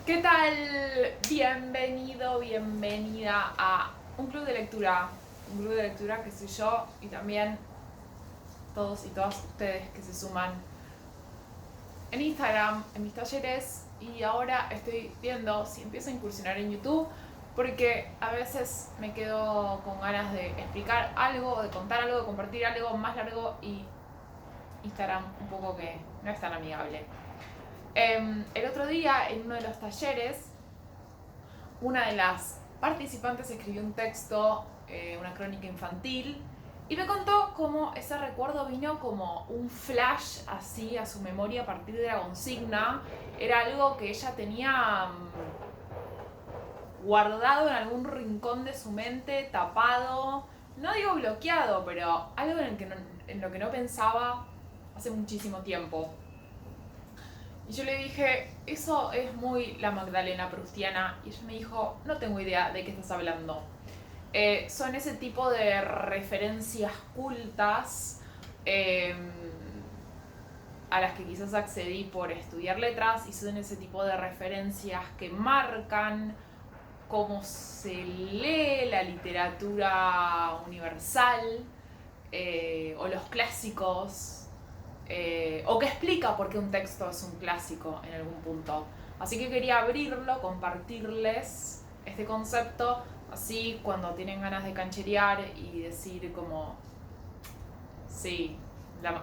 ¿Qué tal? Bienvenido, bienvenida a un club de lectura. Un club de lectura que soy yo y también todos y todas ustedes que se suman en Instagram, en mis talleres. Y ahora estoy viendo si empiezo a incursionar en YouTube, porque a veces me quedo con ganas de explicar algo, de contar algo, de compartir algo más largo, y Instagram un poco que no es tan amigable. El otro día en uno de los talleres, una de las participantes escribió un texto, una crónica infantil, y me contó cómo ese recuerdo vino como un flash así a su memoria a partir de la consigna. Era algo que ella tenía guardado en algún rincón de su mente, tapado, no digo bloqueado, pero algo en lo que no pensaba hace muchísimo tiempo. Y yo le dije, eso es muy la Magdalena Proustiana. Y ella me dijo, no tengo idea de qué estás hablando. Son ese tipo de referencias cultas a las que quizás accedí por estudiar letras, y son ese tipo de referencias que marcan cómo se lee la literatura universal, o los clásicos, o que explica por qué un texto es un clásico en algún punto. Así que quería abrirlo, compartirles este concepto, así cuando tienen ganas de cancherear y decir como, sí,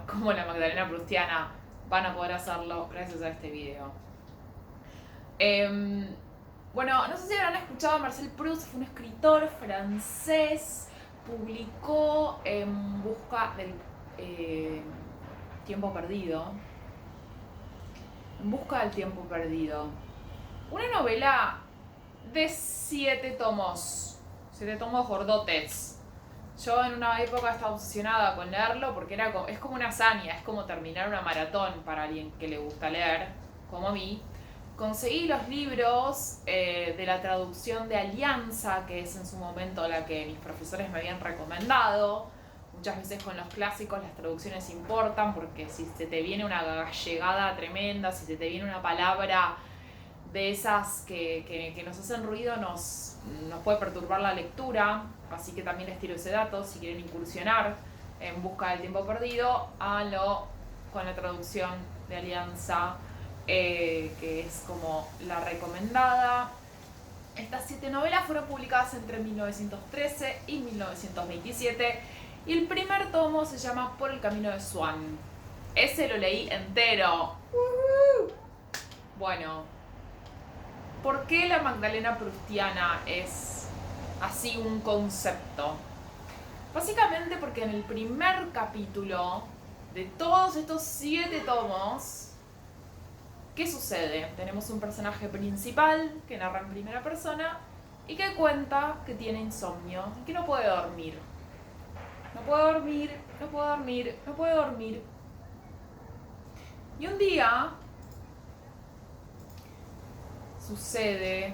como la Magdalena Proustiana, van a poder hacerlo gracias a este video. Bueno, no sé si habrán escuchado a Marcel Proust. Fue un escritor francés, publicó En busca del tiempo perdido. En busca del tiempo perdido. Una novela de 7 tomos. 7 tomos gordotes. Yo en una época estaba obsesionada con leerlo porque es como una hazaña, es como terminar una maratón para alguien que le gusta leer, como a mí. Conseguí los libros de la traducción de Alianza, que es en su momento la que mis profesores me habían recomendado. Muchas veces con los clásicos las traducciones importan, porque si se te viene una gallegada tremenda, si se te viene una palabra de esas que nos hacen ruido, nos puede perturbar la lectura. Así que también les tiro ese dato. Si quieren incursionar en busca del tiempo perdido, háganlo con la traducción de Alianza, que es como la recomendada. Estas 7 novelas fueron publicadas entre 1913 y 1927, y el primer tomo se llama Por el camino de Swan. Ese lo leí entero. Bueno, ¿por qué la Magdalena Proustiana es así un concepto? Básicamente porque en el primer capítulo de todos estos 7 tomos, ¿qué sucede? Tenemos un personaje principal que narra en primera persona y que cuenta que tiene insomnio y que no puede dormir. No puede dormir, no puede dormir, no puede dormir. Y un día sucede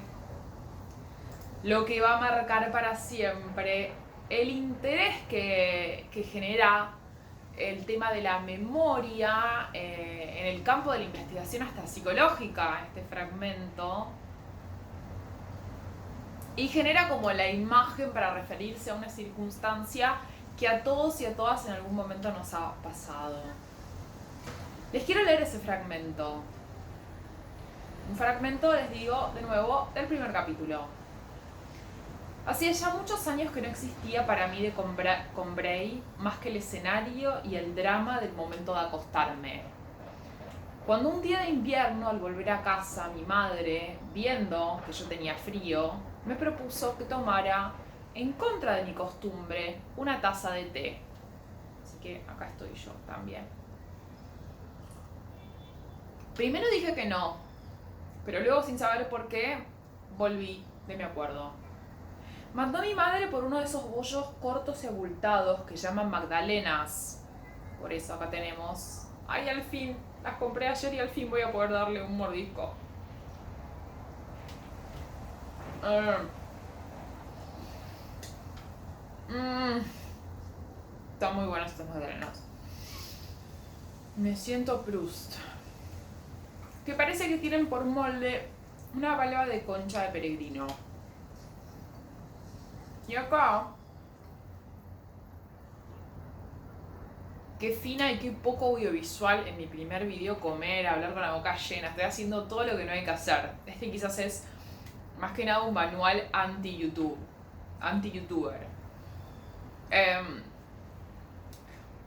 lo que va a marcar para siempre el interés que genera el tema de la memoria en el campo de la investigación hasta psicológica, este fragmento, y genera como la imagen para referirse a una circunstancia que a todos y a todas en algún momento nos ha pasado. Les quiero leer ese fragmento. Un fragmento, les digo de nuevo, del primer capítulo. Hacía ya muchos años que no existía para mí de Combray más que el escenario y el drama del momento de acostarme. Cuando un día de invierno, al volver a casa, mi madre, viendo que yo tenía frío, me propuso que tomara, en contra de mi costumbre, una taza de té. Así que acá estoy yo también. Primero dije que no, pero luego, sin saber por qué, volví de mi acuerdo. Mandó a mi madre por uno de esos bollos cortos y abultados que llaman magdalenas. Por eso acá tenemos. Ay, al fin, las compré ayer y al fin voy a poder darle un mordisco. Están muy buenas estas magdalenas. Me siento Proust. Que parece que tienen por molde Una valva de concha de peregrino. Y acá, qué fina y qué poco audiovisual en mi primer video comer, hablar con la boca llena. Estoy haciendo todo lo que no hay que hacer. Este quizás es más que nada un manual anti-YouTube, anti-YouTuber.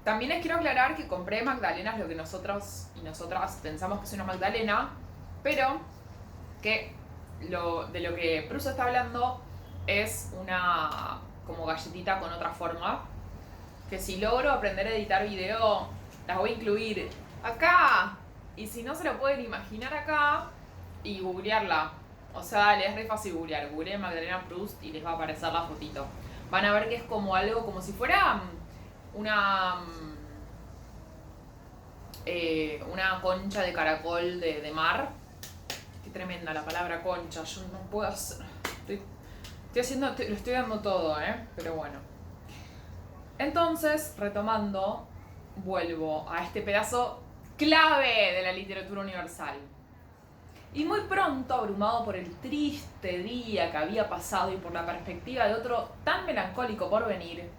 También les quiero aclarar que compré magdalenas, lo que nosotros y nosotras pensamos que es una magdalena, pero que de lo que Pruso está hablando es una como galletita con otra forma, que si logro aprender a editar video, las voy a incluir acá. Y si no se lo pueden imaginar acá y googlearla. O sea, les es re fácil googlear. Googleen Magdalena Proust y les va a aparecer la fotito. Van a ver que es como algo, como si fuera una concha de caracol de mar. Qué tremenda la palabra concha. Yo no puedo hacer... lo estoy dando todo, pero bueno. Entonces, retomando, vuelvo a este pedazo clave de la literatura universal. Y muy pronto, abrumado por el triste día que había pasado y por la perspectiva de otro tan melancólico por venir,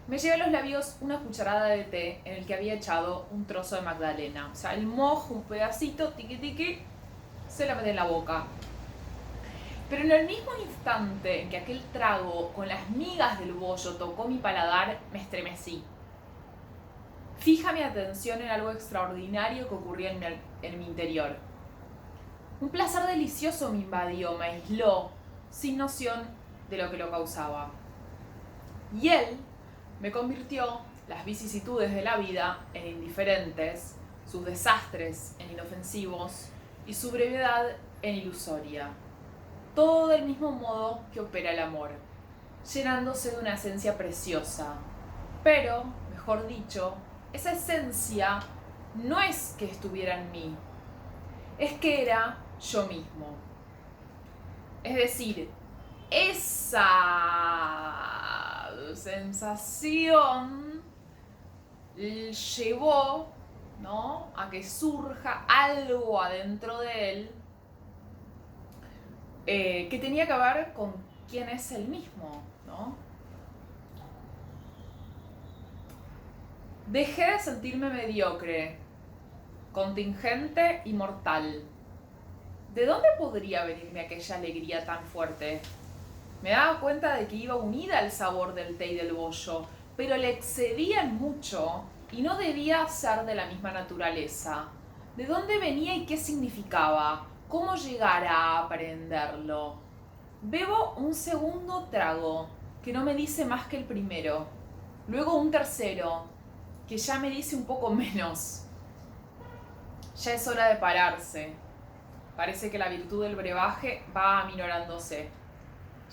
me llevé a los labios una cucharada de té en el que había echado un trozo de magdalena. O sea, el mojo, un pedacito, tiqui tiqui, se la metí en la boca. Pero en el mismo instante en que aquel trago con las migas del bollo tocó mi paladar, me estremecí. Fija mi atención en algo extraordinario que ocurría en mi interior. Un placer delicioso me invadió, me aisló, sin noción de lo que lo causaba. Y él me convirtió las vicisitudes de la vida en indiferentes, sus desastres en inofensivos y su brevedad en ilusoria. Todo del mismo modo que opera el amor, llenándose de una esencia preciosa. Pero, mejor dicho, esa esencia no es que estuviera en mí, es que era yo mismo. Es decir, esa sensación llevó, ¿no?, a que surja algo adentro de él que tenía que ver con quién es él mismo, ¿no? Dejé de sentirme mediocre, contingente y mortal. ¿De dónde podría venirme aquella alegría tan fuerte? Me daba cuenta de que iba unida al sabor del té y del bollo, pero le excedía en mucho y no debía ser de la misma naturaleza. ¿De dónde venía y qué significaba? ¿Cómo llegar a aprenderlo? Bebo un segundo trago, que no me dice más que el primero. Luego un tercero, que ya me dice un poco menos. Ya es hora de pararse. Parece que la virtud del brebaje va aminorándose.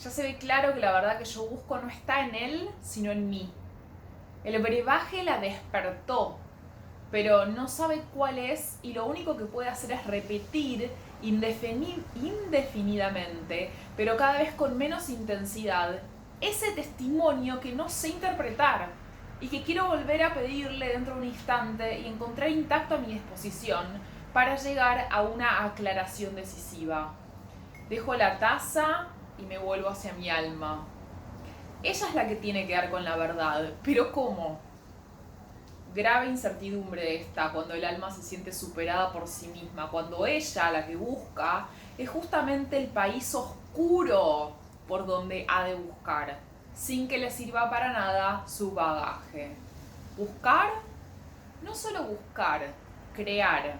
Ya se ve claro que la verdad que yo busco no está en él, sino en mí. El brebaje la despertó, pero no sabe cuál es y lo único que puede hacer es repetir indefinidamente, pero cada vez con menos intensidad, ese testimonio que no sé interpretar y que quiero volver a pedirle dentro de un instante y encontrar intacto a mi disposición para llegar a una aclaración decisiva. Dejo la taza y me vuelvo hacia mi alma. Ella es la que tiene que dar con la verdad, pero ¿cómo? Grave incertidumbre esta, cuando el alma se siente superada por sí misma, cuando ella, la que busca, es justamente el país oscuro por donde ha de buscar, sin que le sirva para nada su bagaje. Buscar, no solo buscar, crear.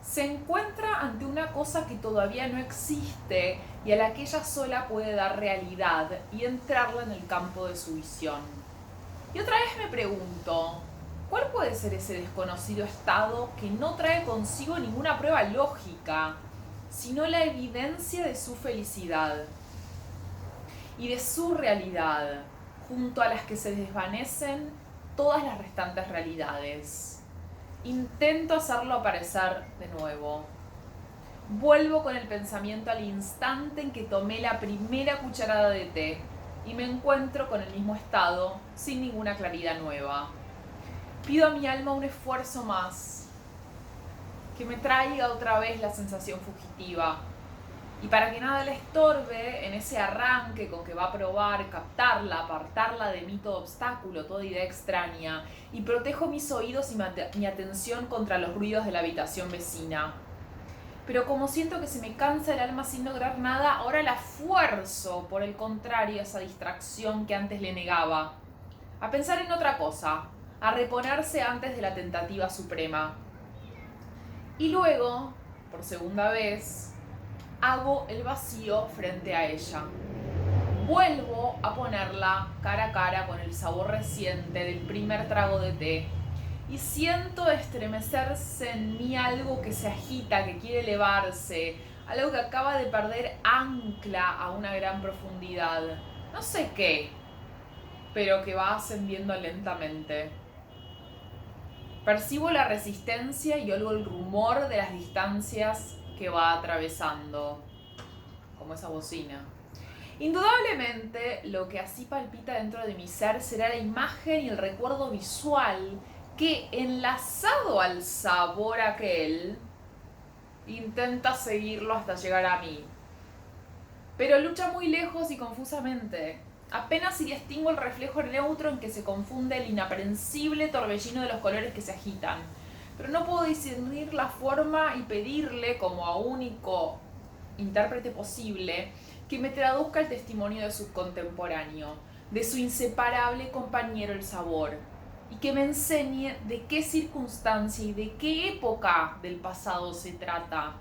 Se encuentra ante una cosa que todavía no existe y a la que ella sola puede dar realidad y entrarla en el campo de su visión. Y otra vez me pregunto, ¿cuál puede ser ese desconocido estado que no trae consigo ninguna prueba lógica, sino la evidencia de su felicidad y de su realidad, junto a las que se desvanecen todas las restantes realidades? Intento hacerlo aparecer de nuevo. Vuelvo con el pensamiento al instante en que tomé la primera cucharada de té y me encuentro con el mismo estado, sin ninguna claridad nueva. Pido a mi alma un esfuerzo más, que me traiga otra vez la sensación fugitiva, Y para que nada le estorbe en ese arranque con que va a probar captarla, apartarla de mí todo obstáculo, toda idea extraña, y protejo mis oídos y mi atención contra los ruidos de la habitación vecina. Pero como siento que se me cansa el alma sin lograr nada, ahora la fuerzo, por el contrario, esa distracción que antes le negaba. A pensar en otra cosa, a reponerse antes de la tentativa suprema. Y luego, por segunda vez, hago el vacío frente a ella. Vuelvo a ponerla cara a cara con el sabor reciente del primer trago de té. Y siento estremecerse en mí algo que se agita, que quiere elevarse, algo que acaba de perder ancla a una gran profundidad. No sé qué, pero que va ascendiendo lentamente. Percibo la resistencia y oigo el rumor de las distancias que va atravesando, como esa bocina. Indudablemente, lo que así palpita dentro de mi ser será la imagen y el recuerdo visual que, enlazado al sabor aquel, intenta seguirlo hasta llegar a mí. Pero lucha muy lejos y confusamente. Apenas si distingo el reflejo neutro en que se confunde el inaprensible torbellino de los colores que se agitan. Pero no puedo discernir la forma y pedirle, como a único intérprete posible, que me traduzca el testimonio de su contemporáneo, de su inseparable compañero el sabor, y que me enseñe de qué circunstancia y de qué época del pasado se trata.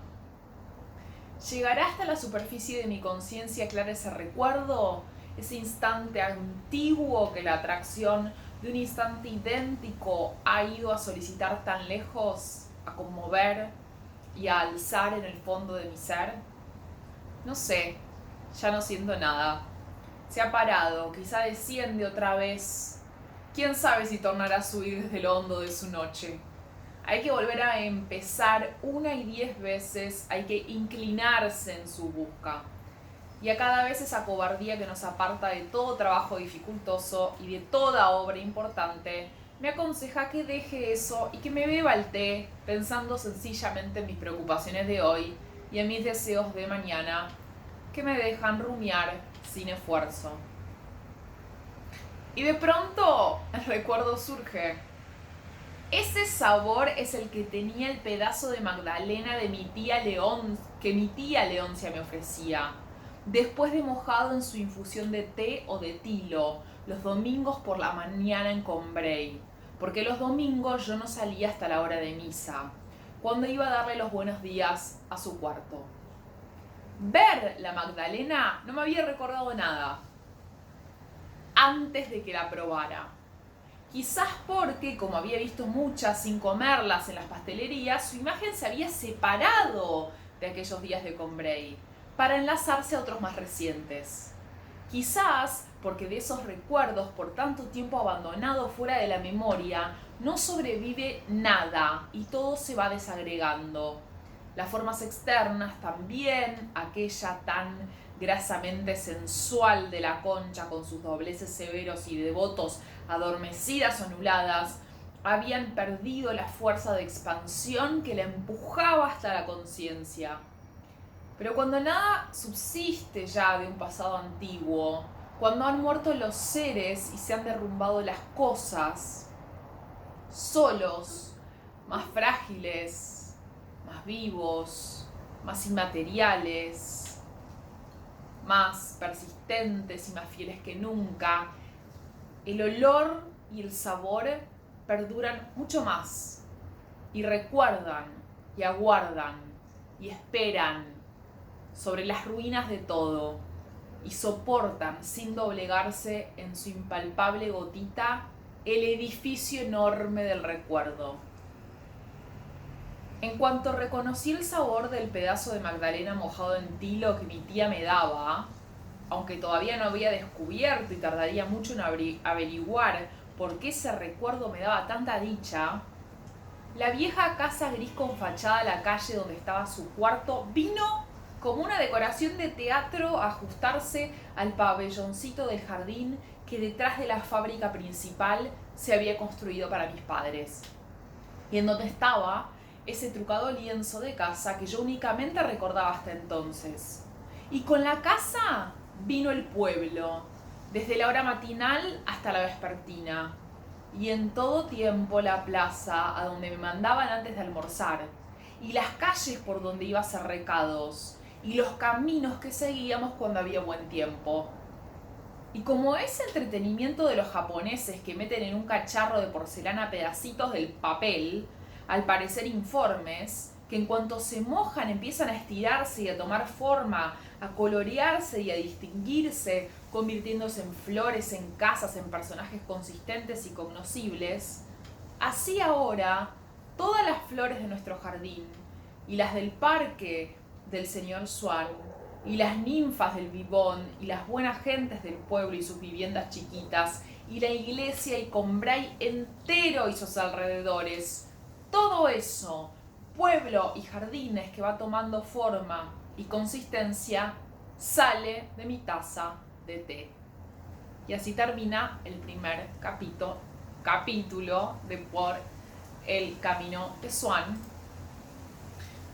¿Llegará hasta la superficie de mi conciencia clara ese recuerdo? Ese instante antiguo que la atracción de un instante idéntico ha ido a solicitar tan lejos, a conmover y a alzar en el fondo de mi ser. No sé, ya no siento nada. Se ha parado, quizá desciende otra vez. ¿Quién sabe si tornará a subir desde lo hondo de su noche? Hay que volver a empezar 1 y 10 veces, hay que inclinarse en su busca. Y a cada vez esa cobardía que nos aparta de todo trabajo dificultoso y de toda obra importante, me aconseja que deje eso y que me beba el té, pensando sencillamente en mis preocupaciones de hoy y en mis deseos de mañana, que me dejan rumiar sin esfuerzo. Y de pronto el recuerdo surge. Ese sabor es el que tenía el pedazo de magdalena de mi tía León, que mi tía Leoncia me ofrecía, después de mojado en su infusión de té o de tilo, los domingos por la mañana en Combray, porque los domingos yo no salía hasta la hora de misa, cuando iba a darle los buenos días a su cuarto. Ver la magdalena no me había recordado nada antes de que la probara. Quizás porque, como había visto muchas sin comerlas en las pastelerías, su imagen se había separado de aquellos días de Combray para enlazarse a otros más recientes. Quizás porque de esos recuerdos por tanto tiempo abandonados fuera de la memoria no sobrevive nada y todo se va desagregando. Las formas externas también, aquella tan grasamente sensual de la concha con sus dobleces severos y devotos adormecidas o anuladas, habían perdido la fuerza de expansión que la empujaba hasta la conciencia. Pero cuando nada subsiste ya de un pasado antiguo, cuando han muerto los seres y se han derrumbado las cosas, solos, más frágiles, más vivos, más inmateriales, más persistentes y más fieles que nunca, el olor y el sabor perduran mucho más y recuerdan y aguardan y esperan sobre las ruinas de todo y soportan sin doblegarse en su impalpable gotita el edificio enorme del recuerdo. En cuanto reconocí el sabor del pedazo de magdalena mojado en tilo que mi tía me daba, aunque todavía no había descubierto y tardaría mucho en averiguar por qué ese recuerdo me daba tanta dicha, la vieja casa gris con fachada a la calle donde estaba su cuarto vino como una decoración de teatro a ajustarse al pabelloncito del jardín que detrás de la fábrica principal se había construido para mis padres, y en donde estaba ese trucado lienzo de casa que yo únicamente recordaba hasta entonces. Y con la casa vino el pueblo, desde la hora matinal hasta la vespertina, y en todo tiempo la plaza a donde me mandaban antes de almorzar, y las calles por donde iba a hacer recados, y los caminos que seguíamos cuando había buen tiempo. Y como ese entretenimiento de los japoneses que meten en un cacharro de porcelana pedacitos del papel, al parecer informes, que en cuanto se mojan empiezan a estirarse y a tomar forma, a colorearse y a distinguirse, convirtiéndose en flores, en casas, en personajes consistentes y cognoscibles, así ahora todas las flores de nuestro jardín y las del parque del señor Swan y las ninfas del Vivón y las buenas gentes del pueblo y sus viviendas chiquitas y la iglesia y Combray entero y sus alrededores, todo eso, pueblo y jardines que va tomando forma y consistencia, sale de mi taza de té. Y así termina el primer capítulo de Por el camino de Swan.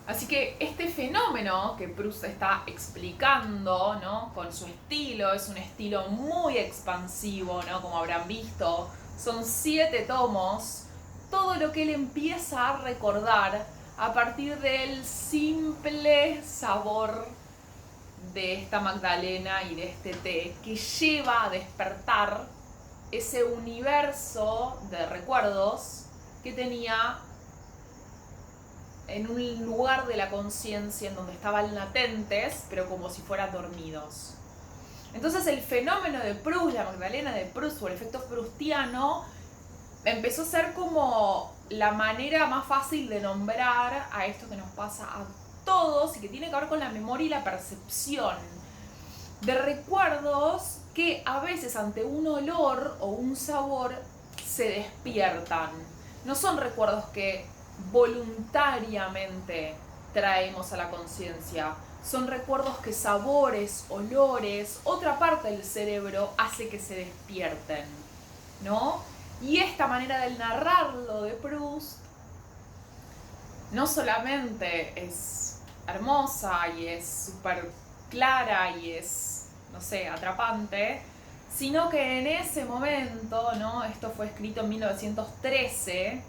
Así que este fenómeno que Proust está explicando, ¿no? Con su estilo, es un estilo muy expansivo, ¿no? Como habrán visto, son 7 tomos, todo lo que él empieza a recordar a partir del simple sabor de esta magdalena y de este té, que lleva a despertar ese universo de recuerdos que tenía en un lugar de la conciencia en donde estaban latentes, pero como si fueran dormidos. Entonces el fenómeno de Proust, la Magdalena de Proust, o el efecto proustiano, empezó a ser como la manera más fácil de nombrar a esto que nos pasa a todos y que tiene que ver con la memoria y la percepción de recuerdos que a veces ante un olor o un sabor se despiertan. No son recuerdos que voluntariamente traemos a la conciencia. Son recuerdos que sabores, olores, otra parte del cerebro hace que se despierten, ¿no? Y esta manera de narrarlo de Proust no solamente es hermosa y es súper clara y es, no sé, atrapante, sino que en ese momento, ¿no? Esto fue escrito en 1913,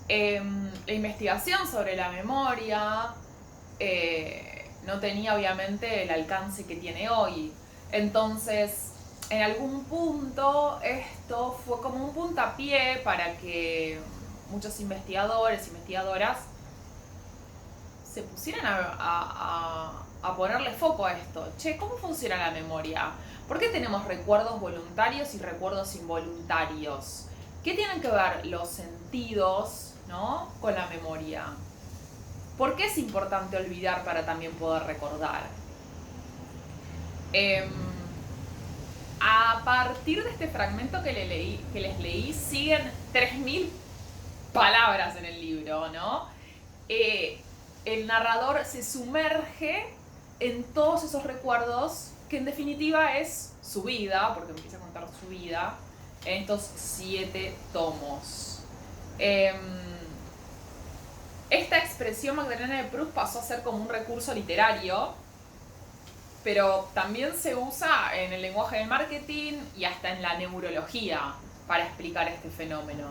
la investigación sobre la memoria no tenía obviamente el alcance que tiene hoy. Entonces, en algún punto esto fue como un puntapié para que muchos investigadores e investigadoras se pusieran a ponerle foco a esto. Che, ¿cómo funciona la memoria? ¿Por qué tenemos recuerdos voluntarios y recuerdos involuntarios? ¿Qué tienen que ver los sentidos, ¿no? con la memoria? ¿Por qué es importante olvidar para también poder recordar? A partir de este fragmento que les leí, siguen 3000 palabras en el libro, ¿no? El narrador se sumerge en todos esos recuerdos, que en definitiva es su vida, porque empieza a contar su vida, en estos 7 tomos. Esta expresión Magdalena de Proust pasó a ser como un recurso literario, pero también se usa en el lenguaje del marketing y hasta en la neurología para explicar este fenómeno.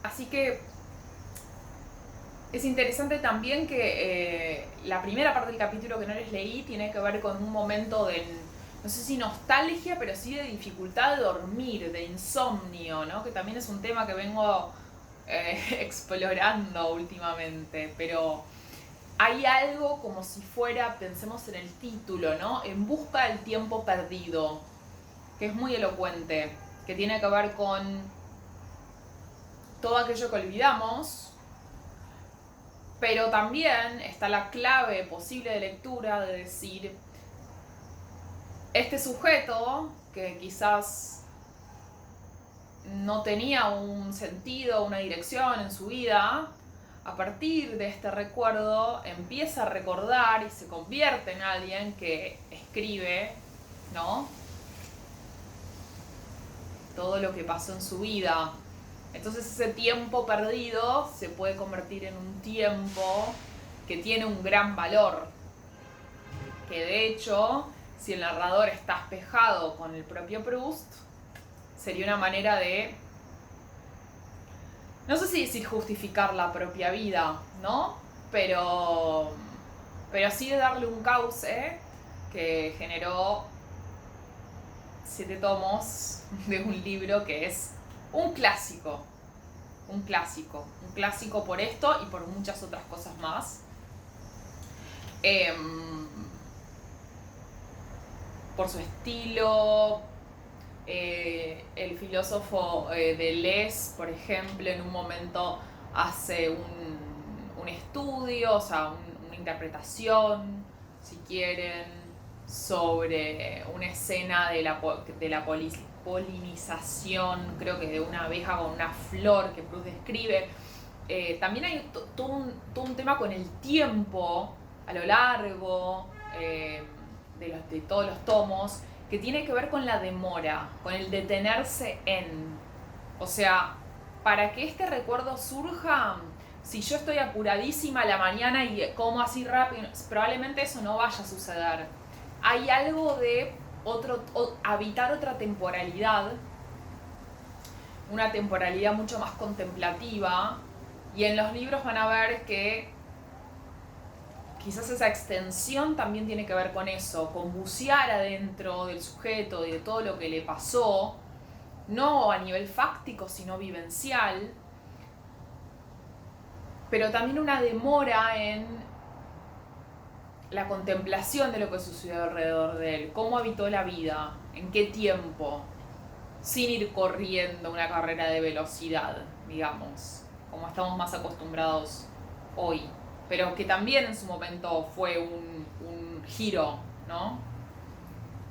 Así que es interesante también que la primera parte del capítulo que no les leí tiene que ver con un momento de, no sé si nostalgia, pero sí de dificultad de dormir, de insomnio, ¿no? Que también es un tema que vengo explorando últimamente, pero hay algo como si fuera, pensemos en el título, ¿no? En busca del tiempo perdido, que es muy elocuente, que tiene que ver con todo aquello que olvidamos, pero también está la clave posible de lectura de decir, este sujeto que quizás no tenía un sentido, una dirección en su vida, a partir de este recuerdo empieza a recordar y se convierte en alguien que escribe, ¿no? Todo lo que pasó en su vida. Entonces ese tiempo perdido se puede convertir en un tiempo que tiene un gran valor. Que de hecho, si el narrador está espejado con el propio Proust, sería una manera de, no sé si decir justificar la propia vida, ¿no? Pero sí de darle un cauce que generó 7 tomos de un libro que es un clásico. Un clásico por esto y por muchas otras cosas más. Por su estilo, el filósofo Deleuze, por ejemplo, en un momento hace un estudio, o sea, una interpretación, si quieren, sobre una escena de la polinización, creo que de una abeja con una flor que Proust describe. También hay todo un tema con el tiempo a lo largo de todos los tomos, que tiene que ver con la demora, con el detenerse en. O sea, para que este recuerdo surja, si yo estoy apuradísima a la mañana y como así rápido, probablemente eso no vaya a suceder. Hay algo de habitar otra temporalidad, una temporalidad mucho más contemplativa, y en los libros van a ver que quizás esa extensión también tiene que ver con eso, con bucear adentro del sujeto y de todo lo que le pasó, no a nivel fáctico, sino vivencial, pero también una demora en la contemplación de lo que sucedió alrededor de él, cómo habitó la vida, en qué tiempo, sin ir corriendo una carrera de velocidad, digamos, como estamos más acostumbrados hoy, pero que también en su momento fue un giro, ¿no?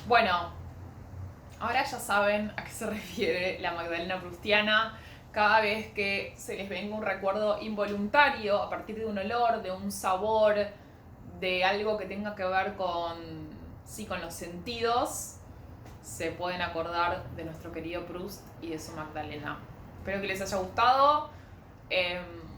Bueno, ahora ya saben a qué se refiere la Magdalena proustiana. Cada vez que se les venga un recuerdo involuntario a partir de un olor, de un sabor, de algo que tenga que ver con los sentidos, se pueden acordar de nuestro querido Proust y de su Magdalena. Espero que les haya gustado.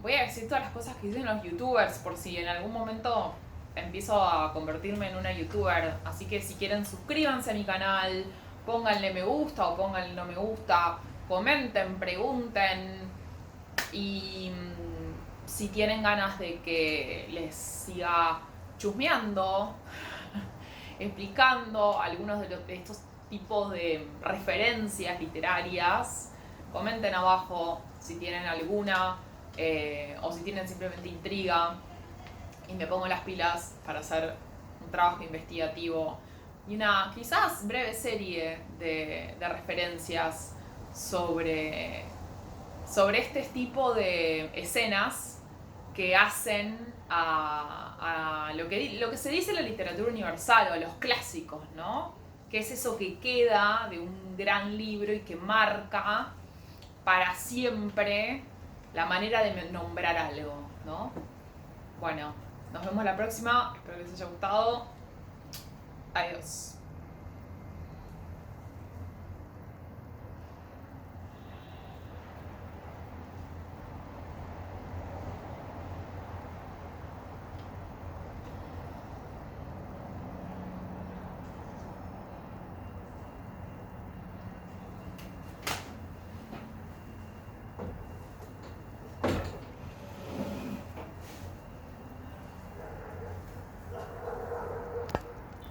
Voy a decir todas las cosas que dicen los youtubers por si en algún momento empiezo a convertirme en una youtuber. Así que si quieren, suscríbanse a mi canal, pónganle me gusta o pónganle no me gusta, comenten, pregunten y si tienen ganas de que les siga chusmeando, explicando algunos de estos tipos de referencias literarias, comenten abajo si tienen alguna o si tienen simplemente intriga y me pongo las pilas para hacer un trabajo investigativo y una quizás breve serie de referencias sobre este tipo de escenas que hacen a lo que se dice en la literatura universal o a los clásicos, ¿no? Que es eso que queda de un gran libro y que marca para siempre la manera de nombrar algo, ¿no? Bueno, nos vemos la próxima, espero que les haya gustado. Adiós.